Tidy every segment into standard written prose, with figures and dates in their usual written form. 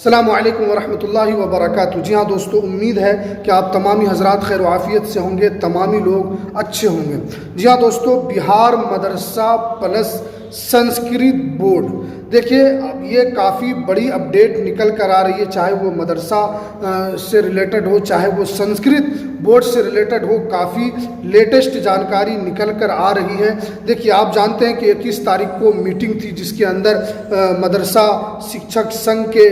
अस्सलामु अलैकुम वरहमतुल्लाहि वबरकातुहू। जी हाँ दोस्तों, उम्मीद है कि आप तमामी हजरात खैर आफियत से होंगे, तमामी लोग अच्छे होंगे। जी हाँ दोस्तों, बिहार मदरसा प्लस संस्कृत बोर्ड, देखिए अब ये काफ़ी बड़ी अपडेट निकल कर आ रही है, चाहे वो मदरसा से रिलेटेड हो, चाहे वो संस्कृत बोर्ड से रिलेटेड हो। काफ़ी लेटेस्ट जानकारी निकल कर आ रही है। देखिए आप जानते हैं कि 21 तारीख को मीटिंग थी जिसके अंदर मदरसा शिक्षक संघ के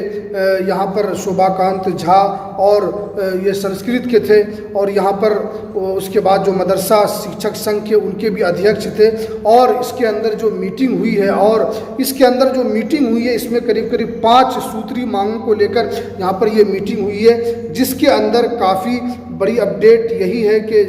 यहाँ पर शोभाकांत झा और ये संस्कृत के थे, और यहाँ पर उसके बाद जो मदरसा शिक्षक संघ के उनके भी अध्यक्ष थे। और इसके अंदर जो मीटिंग हुई है, और इसके अंदर जो मीटिंग हुई है इसमें करीब करीब 5 सूत्री मांगों को लेकर यहाँ पर ये मीटिंग हुई है, जिसके अंदर काफ़ी बड़ी अपडेट यही है कि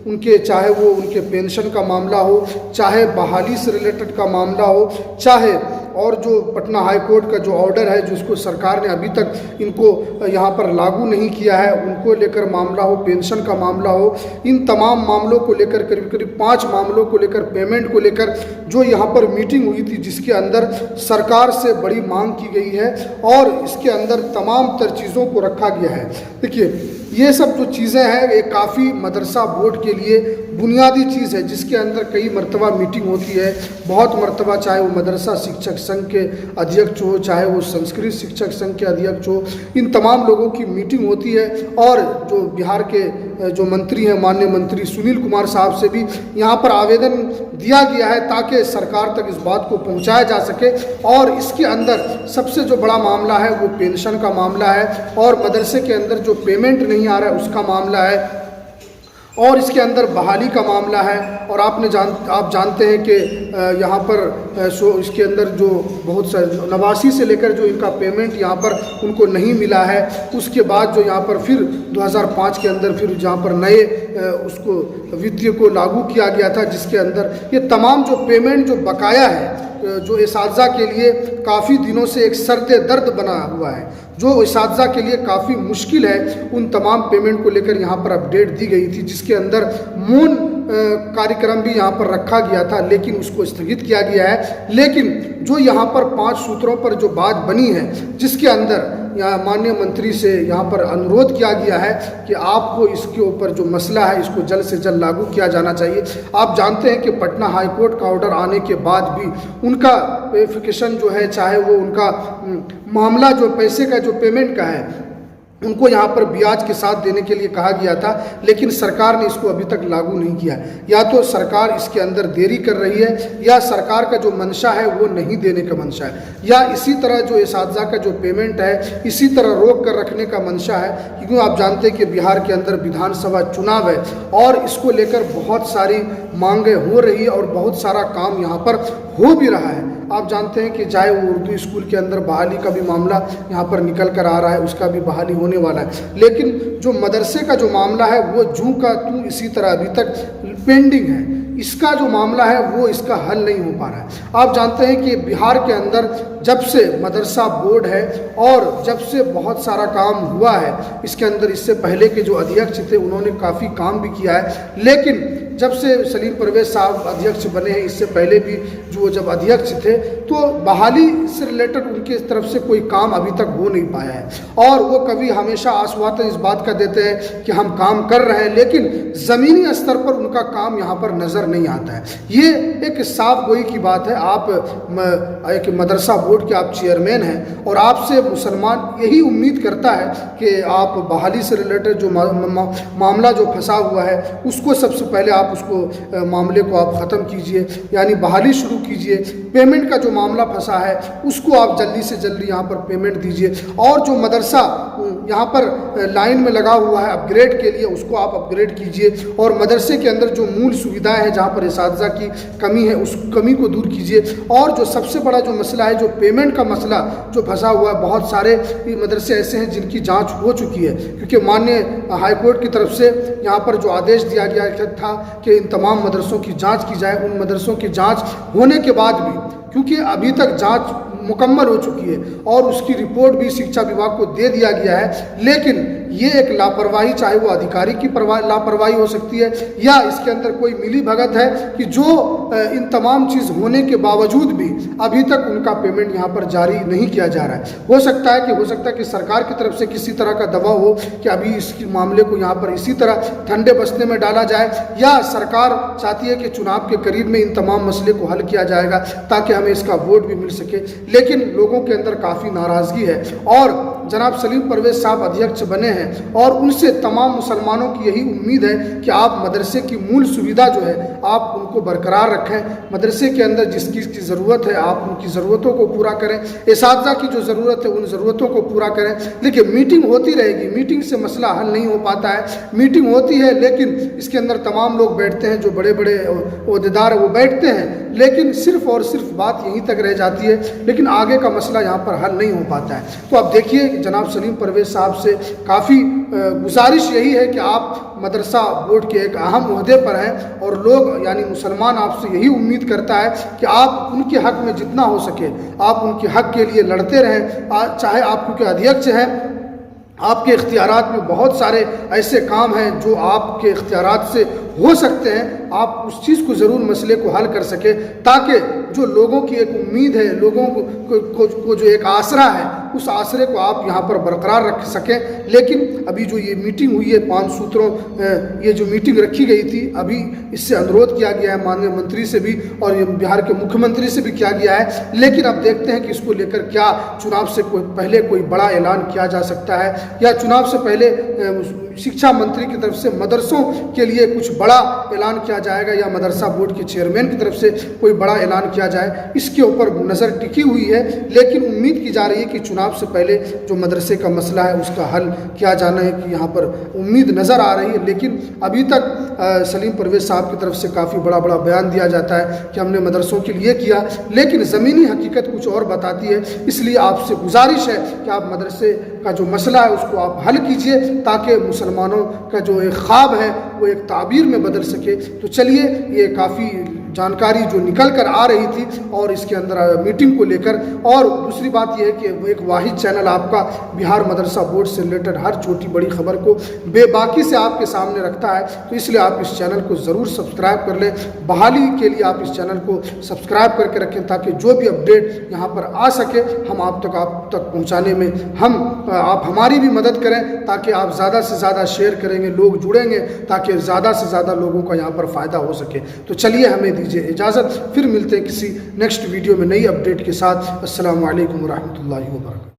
उनके चाहे वो उनके पेंशन का मामला हो, चाहे बहाली से रिलेटेड का मामला हो, चाहे और जो पटना हाई कोर्ट का जो ऑर्डर है जिसको सरकार ने अभी तक इनको यहाँ पर लागू नहीं किया है, उनको लेकर मामला हो, पेंशन का मामला हो, इन तमाम मामलों को लेकर करीब करीब 5 मामलों को लेकर, पेमेंट को लेकर जो यहाँ पर मीटिंग हुई थी, जिसके अंदर सरकार से बड़ी मांग की गई है और इसके अंदर तमाम तर चीज़ों को रखा गया है। देखिए ये सब जो चीज़ें हैं ये काफ़ी मदरसा बोर्ड के लिए बुनियादी चीज़ है, जिसके अंदर कई मरतबा मीटिंग होती है, बहुत मरतबा, चाहे वो मदरसा शिक्षक संघ के अध्यक्ष हो, चाहे वो संस्कृत शिक्षक संघ के अध्यक्ष हो, इन तमाम लोगों की मीटिंग होती है। और जो बिहार के जो मंत्री हैं, माननीय मंत्री सुनील कुमार साहब से भी यहाँ पर आवेदन दिया गया है ताकि सरकार तक इस बात को पहुँचाया जा सके। और इसके अंदर सबसे जो बड़ा मामला है वो पेंशन का मामला है, और मदरसे के अंदर जो पेमेंट नहीं आ रहा है उसका मामला है, और इसके अंदर बहाली का मामला है। और आप जानते हैं कि यहाँ पर इसके अंदर जो बहुत सारे 89 से लेकर जो इनका पेमेंट यहाँ पर उनको नहीं मिला है, उसके बाद जो यहाँ पर फिर 2005 के अंदर फिर जहाँ पर नए उसको वित्तीय को लागू किया गया था, जिसके अंदर ये तमाम जो पेमेंट जो बकाया है, जो इसातिज़ा के लिए काफ़ी दिनों से एक सरदे दर्द बना हुआ है, जो इसातिज़ा के लिए काफ़ी मुश्किल है, उन तमाम पेमेंट को लेकर यहाँ पर अपडेट दी गई थी, जिसके अंदर मौन कार्यक्रम भी यहाँ पर रखा गया था, लेकिन उसको स्थगित किया गया है। लेकिन जो यहाँ पर 5 सूत्रों पर जो बात बनी है, जिसके अंदर यहाँ माननीय मंत्री से यहाँ पर अनुरोध किया गया है कि आपको इसके ऊपर जो मसला है इसको जल्द से जल्द लागू किया जाना चाहिए। आप जानते हैं कि पटना हाई कोर्ट का ऑर्डर आने के बाद भी उनका वेरिफिकेशन जो है, चाहे वो उनका मामला जो पैसे का जो पेमेंट का है, उनको यहाँ पर ब्याज के साथ देने के लिए कहा गया था, लेकिन सरकार ने इसको अभी तक लागू नहीं किया। या तो सरकार इसके अंदर देरी कर रही है, या सरकार का जो मंशा है वो नहीं देने का मंशा है, या इसी तरह जो इसातिज़ा का जो पेमेंट है इसी तरह रोक कर रखने का मंशा है। क्योंकि आप जानते हैं कि बिहार के अंदर विधानसभा चुनाव है और इसको लेकर बहुत सारी मांगें हो रही है और बहुत सारा काम यहाँ पर हो भी रहा है। आप जानते हैं कि चाहे वो उर्दू स्कूल के अंदर बहाली का भी मामला यहाँ पर निकल कर आ रहा है, उसका भी बहाली होने वाला है, लेकिन जो मदरसे का जो मामला है वो जूं का तूं इसी तरह अभी तक पेंडिंग है। इसका जो मामला है वो इसका हल नहीं हो पा रहा है। आप जानते हैं कि बिहार के अंदर जब से मदरसा बोर्ड है और जब से बहुत सारा काम हुआ है, इसके अंदर इससे पहले के जो अध्यक्ष थे उन्होंने काफ़ी काम भी किया है, लेकिन जब से सलीम परवेज साहब अध्यक्ष बने हैं, इससे पहले भी जो जब अध्यक्ष थे, तो बहाली से रिलेटेड उनके तरफ से कोई काम अभी तक हो नहीं पाया है। और वो कभी हमेशा आश्वासन इस बात का देते हैं कि हम काम कर रहे हैं, लेकिन ज़मीनी स्तर पर उनका काम यहाँ पर नज़र नहीं आता है। ये एक साफ गोई की बात है। आप एक मदरसा बोर्ड के आप चेयरमैन हैं और आपसे मुसलमान यही उम्मीद करता है कि आप बहाली से रिलेटेड जो मामला जो फंसा हुआ है उसको सबसे पहले आप उसको मामले को आप ख़त्म कीजिए, यानी बहाली शुरू कीजिए। पेमेंट का जो मामला फंसा है उसको आप जल्दी से जल्दी यहाँ पर पेमेंट दीजिए, और जो मदरसा यहाँ पर लाइन में लगा हुआ है अपग्रेड के लिए उसको आप अपग्रेड कीजिए, और मदरसे के अंदर जो मूल सुविधाएं हैं जहाँ पर इसातिज़ा की कमी है उस कमी को दूर कीजिए। और जो सबसे बड़ा जो मसला है, जो पेमेंट का मसला जो फंसा हुआ है, बहुत सारे मदरसे ऐसे हैं जिनकी जाँच हो चुकी है, क्योंकि माननीय हाईकोर्ट की तरफ से यहाँ पर जो आदेश दिया गया था कि इन तमाम मदरसों की जांच की जाए। उन मदरसों की जांच होने के बाद भी, क्योंकि अभी तक जांच मुकम्मल हो चुकी है और उसकी रिपोर्ट भी शिक्षा विभाग को दे दिया गया है, लेकिन ये एक लापरवाही, चाहे वो अधिकारी की लापरवाही हो सकती है या इसके अंदर कोई मिली भगत है कि जो इन तमाम चीज़ होने के बावजूद भी अभी तक उनका पेमेंट यहाँ पर जारी नहीं किया जा रहा है। हो सकता है कि सरकार की तरफ से किसी तरह का दबाव हो कि अभी इस मामले को यहाँ पर इसी तरह ठंडे बस्ते में डाला जाए, या सरकार चाहती है कि चुनाव के करीब में इन तमाम मसले को हल किया जाएगा ताकि हमें इसका वोट भी मिल सके। लेकिन लोगों के अंदर काफ़ी नाराज़गी है और जनाब सलीम परवेज़ साहब अध्यक्ष बने हैं और उनसे तमाम मुसलमानों की यही उम्मीद है कि आप मदरसे की मूल सुविधा जो है आप उनको बरकरार रखें। मदरसे के अंदर जिस चीज़ की ज़रूरत है आप उनकी ज़रूरतों को पूरा करें, इसातिज़ा की जो ज़रूरत है उन ज़रूरतों को पूरा करें। देखिए, मीटिंग होती रहेगी, मीटिंग से मसला हल नहीं हो पाता है। मीटिंग होती है लेकिन इसके अंदर तमाम लोग बैठते हैं, जो बड़े बड़े ओहदेदार वो बैठते हैं, लेकिन सिर्फ और सिर्फ बात यहीं तक रह जाती है, लेकिन आगे का मसला यहाँ पर हल नहीं हो पाता है। तो अब देखिए जनाब सलीम परवेज़ साहब से काफ़ी गुजारिश यही है कि आप मदरसा बोर्ड के एक अहम ओहदे पर हैं और लोग यानी मुसलमान आपसे यही उम्मीद करता है कि आप उनके हक़ में जितना हो सके आप उनके हक़ के लिए लड़ते रहें। चाहे आप क्योंकि अध्यक्ष हैं, आपके इख्तियारात में बहुत सारे ऐसे काम हैं जो आपके इख्तियारात से हो सकते हैं, आप उस चीज़ को ज़रूर मसले को हल कर सके ताकि जो लोगों की एक उम्मीद है, लोगों को जो एक आसरा है, उस आसरे को आप यहाँ पर बरकरार रख सकें। लेकिन अभी जो ये मीटिंग हुई है 5 सूत्रों, ये जो मीटिंग रखी गई थी, अभी इससे अनुरोध किया गया है माननीय मंत्री से भी और बिहार के मुख्यमंत्री से भी किया गया है। लेकिन अब देखते हैं कि इसको लेकर क्या चुनाव से पहले कोई बड़ा ऐलान किया जा सकता है या चुनाव से पहले शिक्षा मंत्री की तरफ से मदरसों के लिए कुछ बड़ा ऐलान किया जाएगा या मदरसा बोर्ड के चेयरमैन की तरफ से कोई बड़ा ऐलान किया जाए, इसके ऊपर नज़र टिकी हुई है। लेकिन उम्मीद की जा रही है कि चुनाव से पहले जो मदरसे का मसला है उसका हल किया जाना है कि यहाँ पर उम्मीद नज़र आ रही है। लेकिन अभी तक सलीम परवेज़ साहब की तरफ से काफ़ी बड़ा बयान दिया जाता है कि हमने मदरसों के लिए किया, लेकिन ज़मीनी हकीकत कुछ और बताती है। इसलिए आपसे गुजारिश है कि आप मदरसे का जो मसला है उसको आप हल कीजिए ताकि मुसलमानों का जो एक ख्वाब है वो एक ताबीर में बदल सके। तो चलिए, ये काफ़ी जानकारी जो निकल कर आ रही थी और इसके अंदर मीटिंग को लेकर, और दूसरी बात यह है कि वो एक वाहिद चैनल आपका बिहार मदरसा बोर्ड से रिलेटेड हर छोटी बड़ी खबर को बेबाकी से आपके सामने रखता है, तो इसलिए आप इस चैनल को ज़रूर सब्सक्राइब कर लें। बहाली के लिए आप इस चैनल को सब्सक्राइब करके रखें ताकि जो भी अपडेट यहाँ पर आ सके हम आप तक पहुँचाने में आप हमारी भी मदद करें ताकि आप ज़्यादा से ज़्यादा शेयर करेंगे, लोग जुड़ेंगे ताकि ज़्यादा से ज़्यादा लोगों का यहाँ पर फ़ायदा हो सके। तो चलिए, हमें दीजिए इजाज़त, फिर मिलते हैं किसी नेक्स्ट वीडियो में नई अपडेट के साथ। अस्सलामु अलैकुम व रहमतुल्लाहि व बरकातहू।